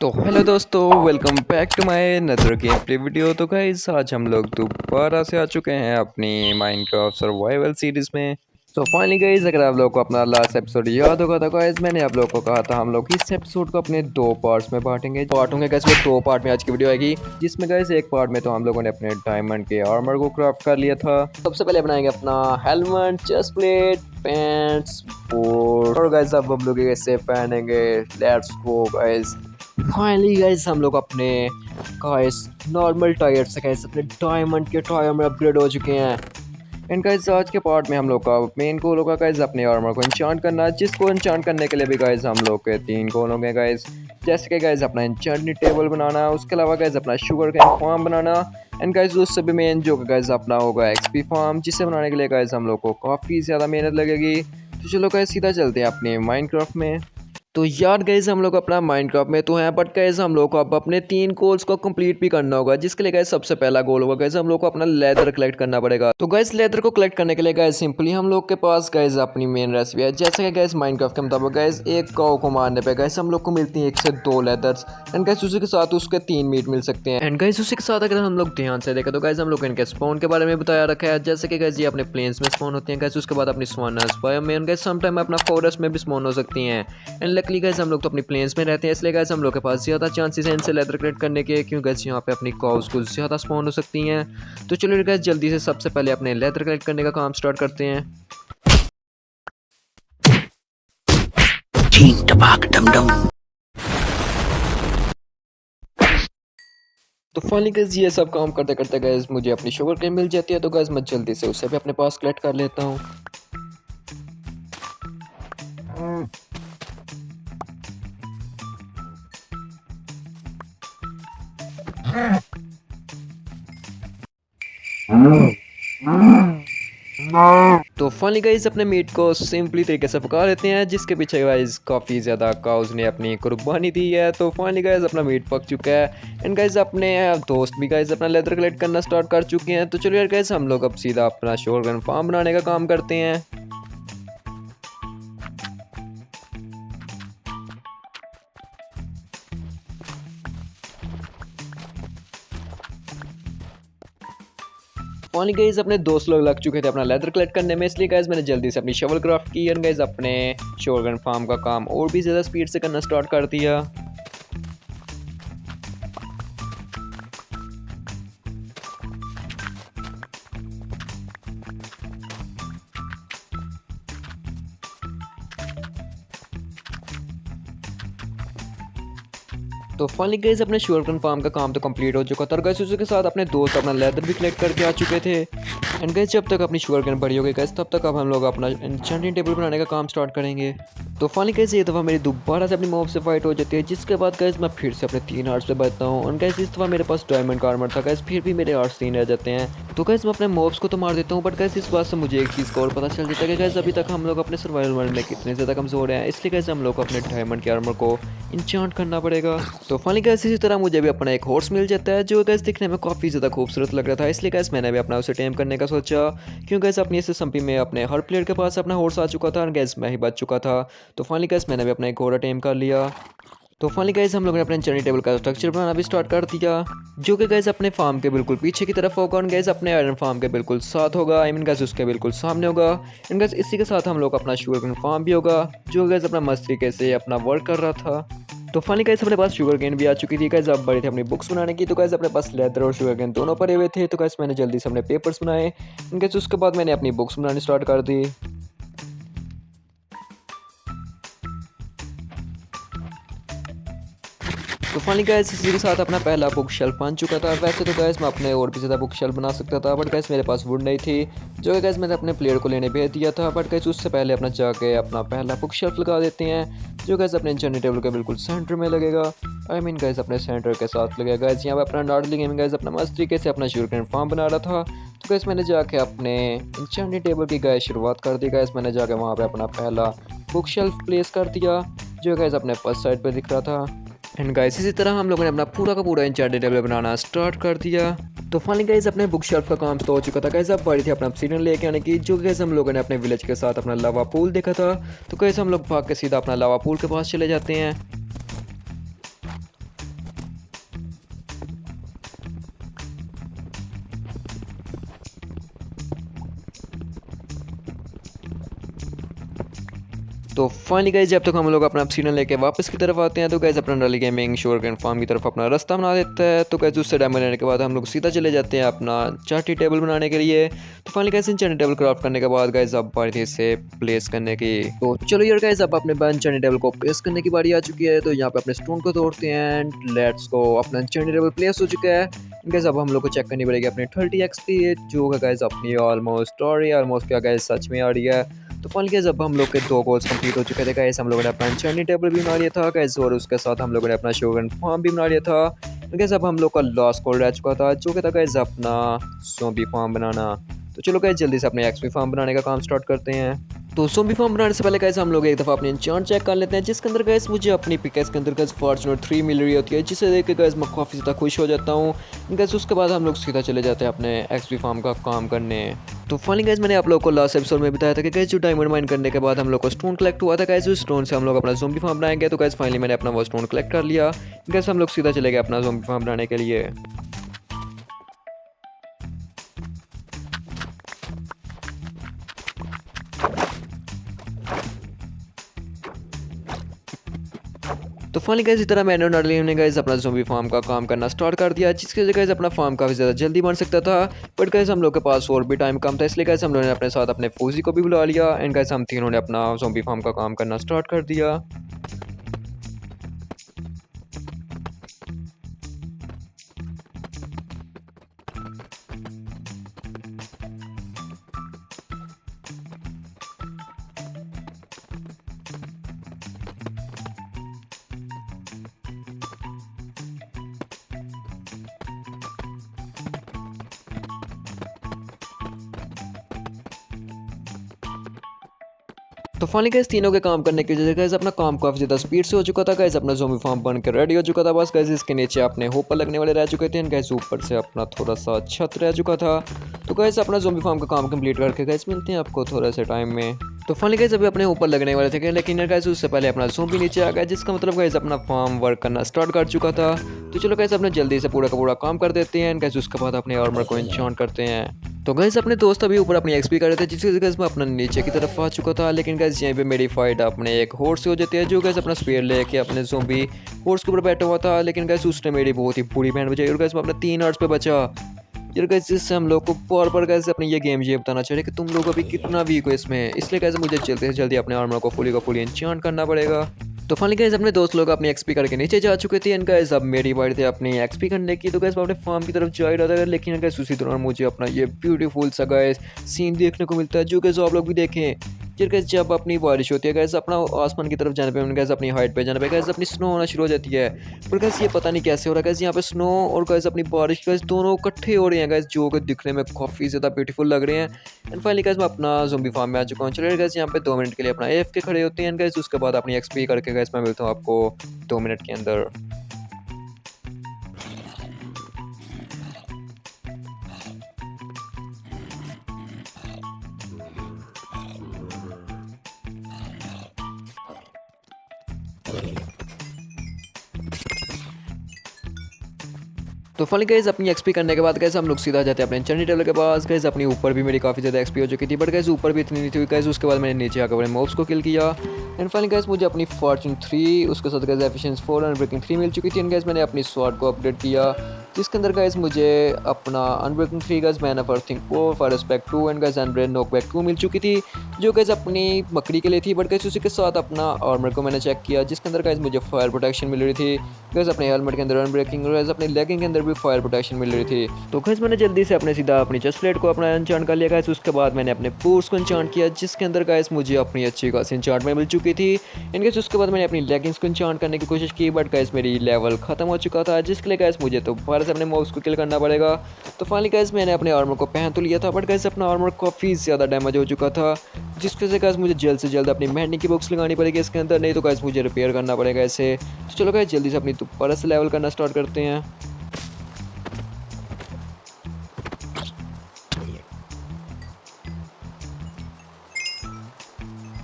तो हेलो दोस्तों, welcome back to my नदर गेम प्ले वीडियो। तो गाइस आज हम लोग दोबारा से आ चुके हैं अपनी माइनक्राफ्ट सर्वाइवल सीरीज में। तो फाइनली गाइस, अगर आप लोगों को अपना लास्ट एपिसोड याद होगा तो गाइस मैंने आप लोगों को कहा था हम लोग इस एपिसोड को अपने दो पार्ट्स में बांटेंगे गाइस। वो दो पार्ट में आज की वीडियो आएगी, जिसमें गाइस एक पार्ट में तो हम लोगों ने अपने डायमंड के आर्मर को क्राफ्ट कर लिया था। सबसे पहले बनाएंगे अपना हेलमेट, चेस्ट प्लेट, पैंट्स और गाइस अब हम लोग कैसे पहनेंगे। Let's go guys. Finally guys हम लोग अपने गाइस नॉर्मल टायर से गाइस अपने डायमंड के टायर में अपग्रेड हो चुके हैं। एंड गाइस आज के पार्ट में हम लोग का मेन गोल होगा गाइस अपने आर्मर को एन्चांट करना, जिसको एन्चांट करने के लिए भी गाइस हम लोग के तीन गोल होंगे गाइस। जैसे कि गाइस अपना एन्चांटमेंट टेबल बनाना, उसके अलावा गाइस अपना शुगर कैन फार्म बनाना, एंड गाइस उससे भी मेन जो गाइस अपना होगा एक्सपी फार्म, जिसे बनाने के लिए गाइस हम लोग को काफ़ी ज़्यादा मेहनत लगेगी। तो चलो गाइस सीधा चलते हैं अपने माइनक्राफ्ट में। तो यार गाइस हम लोग अपना माइनक्राफ्ट में तो हैं, बट गाइस हम लोग को अब अपने तीन गोल्स को कंप्लीट भी करना होगा, जिसके लिए गाइस सबसे पहला गोल होगा गाइस हम लोग को अपना लेदर कलेक्ट करना पड़ेगा। तो गाइस लेदर को कलेक्ट करने के लिए गाइस सिंपली हम लोग के पास गाइस अपनी मेन रेसिपी है। जैसे कि गाइस माइनक्राफ्ट के मुताबिक गाइस एक काऊ को मारने पे गाइस हम लोग को मिलती है 1 से 2 लेदर्स, एंड गाइस उसी के साथ उसके 3 मीट मिल सकते हैं। एंड गाइस उसी के साथ अगर हम लोग ध्यान से देखें तो गाइस हम लोग इनके स्पॉन के बारे में बताया रखा है। जैसे कि गाइस ये अपने प्लेन्स में स्पॉन होते हैं गाइस, उसके बाद अपनी स्पॉनर्स बायोम में, गाइस सम टाइम अपना फॉरेस्ट में भी स्पॉन हो सकती हैं। एंड लकीली गाइस हम लोग तो अपनी प्लेन्स में रहते हैं, इसलिए गाइस हम लोग के पास ज़्यादा चांसेस हैं इनसे लेदर कलेक्ट करने के, क्यों गाइस यहाँ पे अपनी काउस को ज़्यादा स्पॉन हो सकती हैं। तो चलिए गाइस जल्दी से सबसे पहले अपने लेदर कलेक्ट करने का काम स्टार्ट करते हैं। तो फाइनली गाइस ये सब काम करते करते गाइस मुझे अपनी शुगर केन मिल जाती है, तो गाइस मैं जल्दी से उसे भी अपने पास कलेक्ट कर लेता हूँ। तो फाइनली गाइस अपने मीट को सिंपली तरीके से पका लेते हैं, जिसके पीछे गाइस काफ़ी ज़्यादा काउज ने अपनी कुर्बानी दी है। तो फाइनली गाइस अपना मीट पक चुका है, एंड गाइस अपने दोस्त भी गाइस अपना लेदर कलेक्ट करना स्टार्ट कर चुके हैं। तो चलिए गाइस हम लोग अब सीधा अपना शोरगन फार्म बनाने का काम करते हैं। फाइनली गाइस अपने दोस्त लोग लग चुके थे अपना लेदर कलेक्ट करने में, इसलिए गाइस मैंने जल्दी से अपनी शवल क्राफ्ट की और गाइस अपने शोरगन फार्म का काम और भी ज़्यादा स्पीड से करना स्टार्ट कर दिया। तो फाइनली गाइस अपने शुगरकेन फार्म का काम तो कंप्लीट हो चुका था, और गाइस उसी के साथ अपने दोस्त अपना लेदर भी कलेक्ट करके आ चुके थे। एंड गाइस जब तक अपनी शुगरकेन बड़ी हो गई गाइस, तब तक अब हम लोग अपना एन्चेंटिंग टेबल बनाने का काम स्टार्ट करेंगे। तो फाइनली गाइस ये दफ़ा मेरी दोबारा से अपनी मॉब से फाइट हो जाती है, जिसके बाद गाइस मैं फिर से अपने 3 हार्ट्स पे बचता हूँ। और गाइस इस दफ़ा मेरे पास डायमंड का आर्मर था गाइस, फिर भी मेरे हार्ट्स 3 रह जाते हैं। तो गाइस मैं अपने मॉब्स को तो मार देता हूँ, बट गाइस इस बात से मुझे एक चीज़ का और पता चल जाता है कि गाइस अभी तक हम लोग अपने सर्वाइवल वर्ल्ड में कितने ज़्यादा कमज़ोर हैं। इसलिए गाइस हम लोग को अपने डायमंड के आर्मर को इंचांट करना पड़ेगा। तो फाइनली गाइस इसी तरह मुझे भी अपना एक हॉर्स मिल जाता है, जो गाइस दिखने में काफ़ी ज़्यादा खूबसूरत लग रहा था। इसलिए गाइस मैंने भी अपना उसे टेम करने का सोचा, क्योंकि गाइस अपनी इस सम्पी में अपने हर प्लेयर के पास अपना हॉर्स आ चुका था और गाइस मैं ही बच चुका था। तो फाइनली गाइस मैंने भी अपना एक घोड़ा टेम कर लिया। तो फाइनली गाइस हम लोगों ने अपने एन्चेंटिंग टेबल का स्ट्रक्चर बनाना भी स्टार्ट कर दिया, जो कि गाइस अपने फार्म के बिल्कुल पीछे की तरफ होगा, और गाइस अपने आयरन फार्म के बिल्कुल साथ होगा। आई मीन गाइस उसके बिल्कुल सामने होगा। एंड गाइस इसी के साथ हम लोग अपना शुगरकेन फार्म भी होगा, जो गाइस अपना मस्त तरीके से अपना वर्क कर रहा था। तो फाइनली गाइस अपने पास शुगर केन भी आ चुकी थी गाइस, अब बड़ी थी अपनी बुक्स बनाने की। तो गाइस अपने पास लेदर और शुगर केन दोनों पड़े हुए थे, तो गाइस मैंने जल्दी से अपने पेपर्स बनाए। गाइस उसके बाद मैंने अपनी बुक्स बनानी स्टार्ट कर दी। तो फाइनली गाइस इसी के साथ अपना पहला बुक शेल्फ बन चुका था। वैसे तो गाइस मैं अपने और भी ज़्यादा बुक शेल्फ बना सकता था, बट गाइस मेरे पास वुड नहीं थी, जो कि गाइस मैंने अपने प्लेयर को लेने भेज दिया था। बट गाइस उससे पहले अपना जाके अपना पहला बुक शेल्फ लगा देते हैं, जो गाइस अपने एन्चेंटिंग टेबल के बिल्कुल सेंटर में लगेगा। आई मीन गाइस अपने सेंटर के साथ लगेगा गाइस। यहाँ पे अपना डार्डली गेमिंग गाइस अपना मस्त तरीके से अपना शुगरकेन फार्म बना रहा था। तो गाइस मैंने जाके अपने एन्चेंटिंग टेबल की गाइस शुरुआत कर दी गाइस। मैंने जाके वहाँ पे अपना पहला बुक शेल्फ प्लेस कर दिया, जो गाइस अपने फर्स्ट साइड पे दिख रहा था। एंड गाइस इसी तरह हम लोगों ने अपना पूरा का पूरा एन्चेंटिंग टेबल बनाना स्टार्ट कर दिया। तो फाइनली गाइस अपने बुक शेल्फ का काम तो हो चुका था गाइस, अब बारी थी अपना ऑब्सीडियन लेके आने की, जो गाइस हम लोगों ने अपने विलेज के साथ अपना लावा पूल देखा था। तो गाइस हम लोग भाग के सीधा अपना लावा पूल के पास चले जाते हैं। तो फाइनली गाइस जब तक हम लोग अपना ऑब्सीडियन लेके वापस की तरफ आते हैं तो गाइस अपना रॉयल गेमिंग शुगरकेन फार्म की तरफ अपना रास्ता बना देता है। तो गाइस उससे डायमंड लेने के बाद हम लोग सीधा चले जाते हैं अपना चार्टी टेबल बनाने के लिए। तो finally guys enchanting table craft करने के बाद गाइस अब बारी थी इसे प्लेस करने की। तो चलो यार गाइस अब अपने बन चार्टी टेबल को प्लेस करने की बारी आ चुकी है। तो यहाँ पे अपने स्टोन को तोड़ते हैं एंड लेट्स गो, अपना चार्टी टेबल प्लेस हो चुका है। गाइस अब हम लोग को चेक करनी पड़ेगी अपनी 30 एक्सपी जो गाइस अपनी ऑलमोस्ट क्या गाइस सच में आ रही है। तो फाइनली गाइस अब हम लोग के 2 गोल्स कंप्लीट हो चुके थे गाइस। हम लोगों ने अपना चार्टिंग टेबल भी बना लिया था गाइस और उसके साथ हम लोगों ने अपना शुगरकेन फार्म भी बना लिया था। तो गाइस अब हम लोग का लास्ट गोल रह चुका था जो कि था गाइस अपना ज़ॉम्बी फार्म बनाना। तो चलो गाइस जल्दी से अपने एक्सपी फार्म बनाने का काम स्टार्ट करते हैं। तो ज़ॉम्बी फार्म बनाने से पहले गाइस हम लोग एक दफ़ा अपने एन्चांट चेक कर लेते हैं जिसके अंदर गाइस मुझे अपनी पिकेस के अंदर गाइस फॉर्च्यूनर 3 मिल रही होती है, जिसे देख के गाइस मैं काफ़ी ज़्यादा खुश हो जाता हूँ गाइस। उसके बाद हम लोग सीधा चले जाते हैं अपने एक्सपी फार्म का काम करने। तो फाइनली गाइस मैंने आप लोगों को लास्ट एपिसोड में बताया था कि गाइस जो डायमंड माइन करने के बाद हम लोग को स्टोन कलेक्ट हुआ था गाइस, उस स्टोन से हम लोग अपना ज़ॉम्बी फार्म बनाएंगे। तो गाइस फाइनली मैंने अपना वो स्टोन कलेक्ट कर लिया गाइस। हम लोग सीधा चले गए अपना ज़ॉम्बी फार्म बनाने के लिए। तो फाइनली गाइस इस तरह मैंने और नडलीन ने गाइस अपना ज़ॉम्बी फार्म का काम करना स्टार्ट कर दिया, जिसके वजह गाइस अपना फार्म काफ़ी ज़्यादा जल्दी बन सकता था। बट गाइस हम लोग के पास और भी टाइम कम था, इसलिए गाइस हम लोगों ने अपने साथ अपने फौजी को भी बुला लिया एंड गाइस हम तीनों ने अपना ज़ॉम्बी फार्म का काम करना स्टार्ट कर दिया। तो फाइनली गाइस तीनों के काम करने की वजह से गाइस अपना काम काफ़ी ज़्यादा स्पीड से हो चुका था गाइस। अपना ज़ॉम्बी फार्म बन के रेडी हो चुका था। बस गाइस इसके नीचे अपने होपर लगने वाले रह चुके थे एंड गाइस ऊपर से अपना थोड़ा सा छत रह चुका था। तो गाइस अपना ज़ॉम्बी फार्म का काम कंप्लीट करके गाइस मिलते हैं आपको थोड़े से टाइम में। तो फाइनली गाइस अभी अपने ऊपर लगने वाले थे लेकिन गाइस उससे पहले अपना ज़ॉम्बी नीचे आ गया, जिसका मतलब गाइस अपना फार्म वर्क करना स्टार्ट कर चुका था। तो चलो गाइस अपने जल्दी से पूरा का पूरा काम कर देते हैं एंड गाइस उसके बाद अपने आर्मर को एन्चांट करते हैं। तो गाइस अपने दोस्त अभी ऊपर अपनी एक्सपी कर रहे थे, जिसकी वजह से मैं अपना नीचे की तरफ आ चुका था। लेकिन गाइस यहीं पे मेरी फाइट अपने एक हॉर्स से हो जाती है जो गाइस अपना स्पीयर लेके अपने ज़ॉम्बी हॉर्स के ऊपर बैठा हुआ था। लेकिन गाइस उसने मेरी बहुत ही बुरी बैंड बजाई और गाइस मैं अपने 3 हार्ट्स पे बचा। यार गाइस जिससे हम लोग को बार गाइस अपनी ये गेम ये बताना चाहिए कि तुम लोग अभी कितना वीक हो इसमें, इसलिए गाइस मुझे जल्दी से जल्दी अपने आर्मर को फुली एन्चांट करना पड़ेगा। तो फाइनली गाइस अपने दोस्त लोग अपनी एक्सपी करके नीचे जा चुके थे एंड गाइस अब मेरी बारी थी अपनी एक्सपी करने की। तो गाइस मैं अपने फार्म की तरफ जा ही रहा था, लेकिन गाइस उसी दौरान मुझे अपना ये ब्यूटीफुल सा गाइस सीन देखने को मिलता है जो गाइस आप लोग भी देखें। फिर गाइस जब अपनी बारिश होती है गाइस अपना आसमान की तरफ जाने पे गाइस अपनी हाइट पे जाने पे गाइस अपनी स्नो होना शुरू हो जाती है। पर गाइस ये पता नहीं कैसे हो रहा है गाइस, यहाँ पे स्नो और गाइस अपनी बारिश गाइस दोनों इकट्ठे हो रहे हैं गाइस, जो कि दिखने में काफ़ी ज़्यादा ब्यूटीफुल लग रहे हैं। एंड फाइनली गाइस मैं अपना ज़ॉम्बी फार्म में आ चुका हूँ। चलिए गाइस यहाँ पे 2 मिनट के लिए अपना AFK खड़े होते हैं गाइस, उसके बाद अपनी एक्सपी करके गाइस मैं मिलता हूँ आपको 2 मिनट के अंदर। तो फाइनली गाइस अपनी एक्सपी करने के बाद गाइस हम लोग सीधा जाते हैं अपने एन्चेंटमेंट टेबल के पास। गाइस अपनी ऊपर भी मेरी काफ़ी ज़्यादा एक्सपी हो चुकी थी, बट गाइस ऊपर भी इतनी नहीं थी गाइस। उसके बाद मैंने नीचे आकर बड़े मॉब्स को किल किया एंड फाइनली गाइस मुझे अपनी फॉर्चून 3 उसके साथ गाइस एफिशिएंसी 4 और अनब्रेकिंग 3 मिल चुकी थी एंड गाइस मैंने अपनी स्वॉर्ड को अपडेट किया, जिसके अंदर गाइस मुझे अपना अनब्रेकिंग 3 गाइस मैन ऑफ अर्थिंग 4 फायर रिस्पेक्ट 2 एंड गाइस अनब्रेन नॉकबैक 2 मिल चुकी थी, जो गाइस अपनी बकरी के लिए थी। बट गाइस उसी के साथ अपना आर्मर को मैंने चेक किया, जिसके अंदर गाइस मुझे फायर प्रोटेक्शन मिल रही थी गाइस, अपने हेलमेट के अंदर अनब्रेकिंग और गाइस अपनी लेगिंग के अंदर भी फायर प्रोटेक्शन मिल रही थी। तो गाइस मैंने जल्दी से अपने सीधा अपनी चेस्ट प्लेट को अपना एन्चांट कर लिया गाइस। उसके बाद मैंने अपने बूट्स को एन्चांट किया, जिसके अंदर गाइस मुझे अपनी अच्छी खासी एन्चांटमेंट मिल चुकी थी एंड गाइस उसके बाद मैंने अपनी लेगिंग्स को एन्चांट करने की कोशिश की, बट गाइस मेरी लेवल खत्म हो चुका था, जिसके लिए गाइस मुझे तो दोबारा से अपने मॉब्स को किल करना पड़ेगा। तो फाइनली गाइस मैंने अपने आर्मर को पहन तो लिया था, बट गाइस अपना आर्मर काफ़ी ज़्यादा डैमेज हो चुका था, जिस वजह से गाइस मुझे जल्द से जल्द अपनी मेहंदी की बुक्स लगानी पड़ेगी इसके अंदर, नहीं तो गाइस मुझे रिपेयर करना पड़ेगा इसे। तो चलो गाइस जल्दी से अपनी दोबारा से लेवल करना स्टार्ट करते हैं।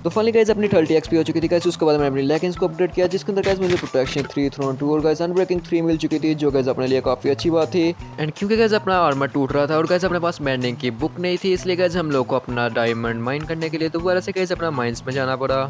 तो फाइनली गाइस अपनी 30 एक्सपी हो चुकी थी गाइस। उसके बाद मैंने अपनी लेगिंग्स को अपडेट किया, जिसके अंदर गाइस मुझे प्रोटेक्शन 3 थ्रोन 2 और गाइस अनब्रेकिंग 3 मिल चुकी थी, जो गाइस अपने लिए काफ़ी अच्छी बात थी। एंड क्योंकि गाइस अपना आर्मर टूट रहा था और गाइस अपने पास मैंडिंग की बुक नहीं थी, इसलिए गाइस हम लोग को अपना डायमंड माइन करने के लिए दोबारा से गाइस अपना माइंस में जाना पड़ा।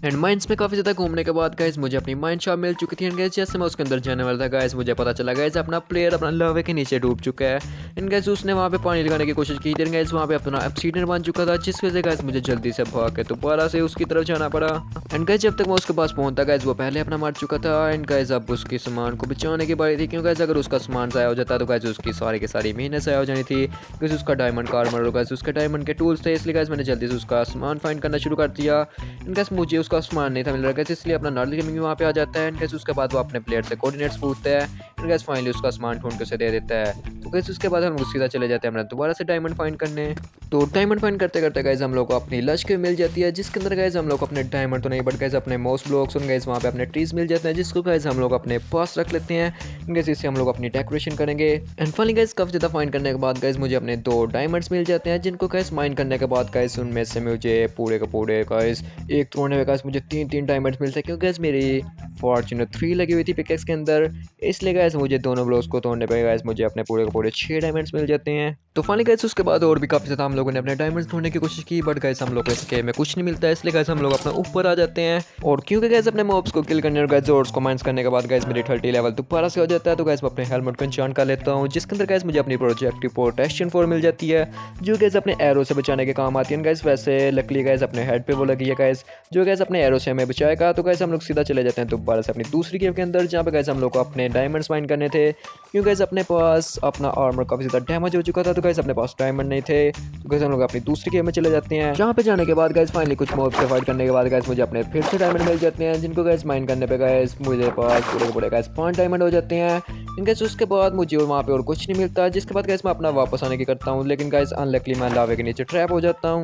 एंड माइंस में काफ़ी ज़्यादा घूमने के बाद गाइस मुझे अपनी माइंड शॉप मिल चुकी थी। एंड गाइस जैसे मैं उसके अंदर जाने वाला था गाइस मुझे पता चला गाइस अपना प्लेयर अपना लवे के नीचे डूब चुका है। एंड गाइस उसने वहाँ पे पानी लगाने की कोशिश की थी। गाइस वहाँ पे अपना ऑब्सीडियन बन चुका था, जिस वजह से गाइस मुझे जल्दी से भाग के दोबारा से उसकी तरफ जाना पड़ा। एंड गाइस जब तक मैं उसके पास पहुंचता गाइस वो पहले अपना मार चुका था। एंड गाइस अब उसके सामान को बचाने की बारी थी, क्योंकि गाइस अगर उसका सामान ज़ाया हो जाता तो गाइस उसकी सारी की सारी मेहनत ज़ाया हो जानी थी। गाइस उसका डायमंड का आर्मर होगा, उसके डायमंड के टूल्स थे, इसलिए गाइस मैंने जल्दी से उसका सामान फाइंड करना शुरू कर दिया। एंड गाइस मुझे उसका सामान नहीं था मिल रहा गाइस, इसलिए अपना नॉर्मल गेमिंग वहाँ पे आ जाता है। एंड गाइस उसके बाद वो अपने प्लेयर से कोऑर्डिनेट्स पूछता है। एंड गाइस फाइनली उसका सामान ढूंढ के उसे दे देता है। तो गाइस उसके बाद हम लोग सीधा चले जाते हैं अपना दोबारा से डायमंड फाइंड करने। तो डायमंड फाइंड करते करते गाइस हम लोग को अपनी लश्कर मिल जाती है, जिसके अंदर गाइस हम लोग अपने डायमंड तो नहीं बट गाइस अपने मोस्ट ब्लॉक्स और गाइस वहाँ पे अपने ट्रीज मिल जाते हैं, जिसको गाइस हम लोग अपने पास रख लेते हैं। गाइस इससे हम लोग अपनी डेकोरेशन करेंगे। एंड फाइनली गाइस काफी ज़्यादा फाइंड करने के बाद गाइस मुझे अपने 2 डायमंड्स मिल जाते हैं, जिनको गाइस माइन करने के बाद गाइस उनमें से मुझे पूरे के पूरे गाइस एक तोड़ने में गाइस मुझे 3 डायमंड्स मिलते हैं, क्योंकि गाइस मेरी फॉर्च्यूनर 3 लगी हुई थी पिकेक्स के अंदर, इसलिए गाइस मुझे दोनों ब्लॉक्स को तोड़ने पे गाइस मुझे अपने पूरे के पूरे 6 डायमंड्स मिल जाते हैं। तो फाइनली गाइस उसके बाद और भी काफ़ी ज़्यादा हम लोगों ने अपने डायमंड्स ढूंढने की कोशिश की, बट गाइस हम लोग को इसके में कुछ नहीं मिलता है, इसलिए गाइस हम लोग अपना ऊपर आ जाते हैं। और क्योंकि गाइस अपने मॉब्स को किल करने और गाइस जोर्स को माइंस करने के बाद गाइस मेरी 30 लेवल दोबारा से हो जाता है। तो गाइस मैं अपने हेलमेट को इंचार्ट कर लेता हूँ, जिसके अंदर गाइस मुझे अपनी प्रोजेक्टिव प्रोटेक्शन 4 मिल जाती है, जो गाइस अपने एरो से बचाने के काम आती है। गाइस वैसे लकली गाइस अपने हेड पे वो लगी है गाइस, जो गाइस अपने एरो से हमें बचाएगा। तो गाइस हम लोग सीधा चले जाते हैं दोबारा से अपनी दूसरी गेम के अंदर, जहाँ पे गाइस हम लोग को अपने डायमंड्स माइन करने थे, क्योंकि गाइस अपने पास अपना आर्मर काफ़ी ज़्यादा डैमेज हो चुका था। तो गाइस अपने पास डायमंड नहीं थे, तो गाइस हम लोग अपनी दूसरी गेम में चले जाते हैं, जहाँ पे जाने के बाद गाइस फाइनली कुछ मॉब से फाइट करने के बाद गाइस मुझे अपने फिर से डायमंड मिल जाते हैं, जिनको गाइस माइन करने पे गाइस मुझे पास पूरे पूरे गाइस 5 डायमंड हो जाते हैं। गाइस उसके बाद मुझे और वहाँ पे और कुछ नहीं मिलता, जिसके बाद गाइस मैं अपना वापस आने की करता हूँ, लेकिन गाइस अनलकली मैं लावे के नीचे ट्रैप हो जाता हूँ,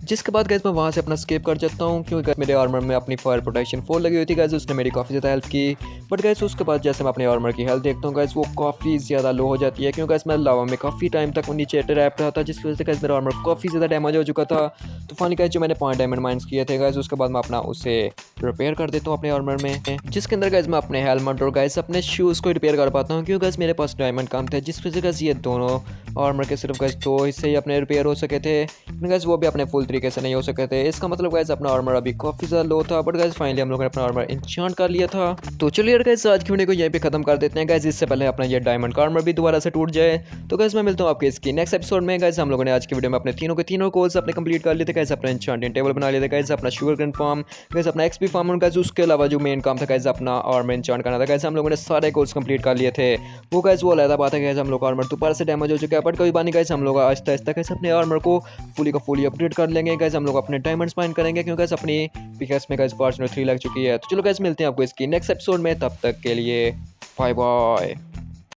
जिसके बाद गाइस मैं वहाँ से अपना स्केप कर जाता हूँ, क्योंकि गाइस मेरे आर्मर में अपनी फायर प्रोटेक्शन 4 लगी हुई थी गाइस, उसने मेरी काफ़ी ज़्यादा हेल्प की। बट गाइस उसके बाद जैसे मैं अपने आर्मर की हेल्थ देखता हूँ गाइस वो काफ़ी ज़्यादा लो हो जाती है, क्योंकि गाइस मैं लावा में काफ़ी टाइम तक नीचे ट्रैप रहा था, जिसकी वजह से गाइस मेरा आर्मर काफ़ी ज़्यादा डैमेज हो चुका था। तो फाइनली गाइस जो मैंने 5 डायमंड माइंस किए थे गाइस, उसके बाद मैं अपना उसे रिपेयर कर देता हूँ अपने आर्मर में, जिसके अंदर गाइस मैं अपने हेलमेट और गाइस अपने शूज़ को रिपेयर कर पाता हूँ, क्योंकि गाइस मेरे पास डायमंड कम थे, जिस वजह से गाइस ये दोनों आर्मर के सिर्फ गाइस 2 हिस्से ही अपने रिपेयर हो सके थे, गाइस वो भी अपने फुल तरीके से नहीं हो सके थे। इसका मतलब गाइस अपना आर्मर अभी काफ़ी ज़्यादा लो था, बट गाइस फाइनली हम लोगों ने अपना आर्मर इंचांट कर लिया था। तो चलिए यार गाइस आज की वीडियो को यहीं पे खत्म कर देते हैं गाइस, इससे पहले अपना ये डायमंड का आर्मर भी दोबारा से टूट जाए। तो गाइस मैं मिलता हूँ आपके इसकी नेक्स्ट एपिसोड में। गाइस हम लोगों ने आज की वीडियो में अपने तीनों के तीनों गोल्स अपने कंप्लीट कर लिए थे गाइस, अपना इंचांटिंग टेबल बना लिए थे गाइस, अपना शुगर कैन फार्म गाइस, अपना एक्सपी फार्म, और गाइस उसके अलावा जो मेन काम था गाइस अपना आर्मर इंचांट करना था गाइस, हम लोगों ने सारे गोल्स कंप्लीट कर लिए थे। वो गाइस वो अलग बात है गाइस, हम लोग का आर्मर दोबारा से डैमेज हो चुका है, बट कोई बात नहीं गाइस, हम लोग आहिस्ता आहिस्ता गाइस अपने आर्मर को फुली का फुली अपग्रेड कर लेंगे गाइस, हम लोग अपने डायमंड्स माइन करेंगे, क्योंकि गाइस अपनी पिकेक्स में गाइस फॉर्च्यूनर 3 लग चुकी है। तो चलो गाइस मिलते हैं आपको इसकी नेक्स्ट एपिसोड में, तब तक के लिए बाय बाय।